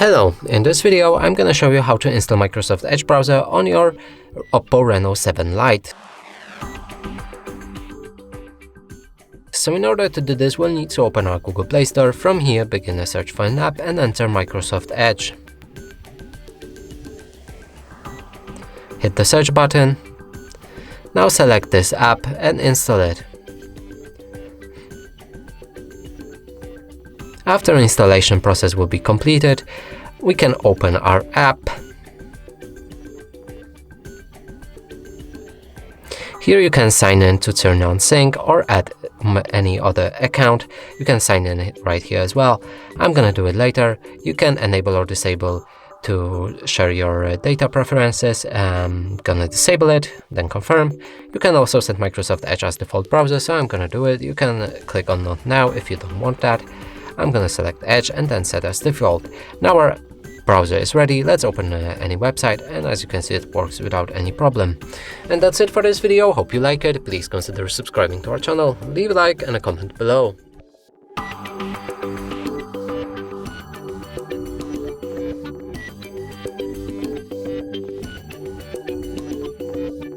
Hello, in this video I'm gonna show you how to install Microsoft Edge browser on your Oppo Reno 7 Lite. So in order to do this, we'll need to open our Google Play Store. From here, begin a search for an app and enter Microsoft Edge. Hit the search button. Now select this app and install it. After installation process will be completed, we can open our app. Here you can sign in to turn on sync or add any other account. You can sign in right here as well. I'm gonna do it later. You can enable or disable to share your data preferences. I'm gonna disable it, then confirm. You can also set Microsoft Edge as default browser, so I'm gonna do it. You can click on not now if you don't want that. I'm gonna select Edge and then set as default. Now our browser is ready. Let's open any website, and as you can see, it works without any problem. And that's it for this video. Hope you like it. Please consider subscribing to our channel, leave a like and a comment below.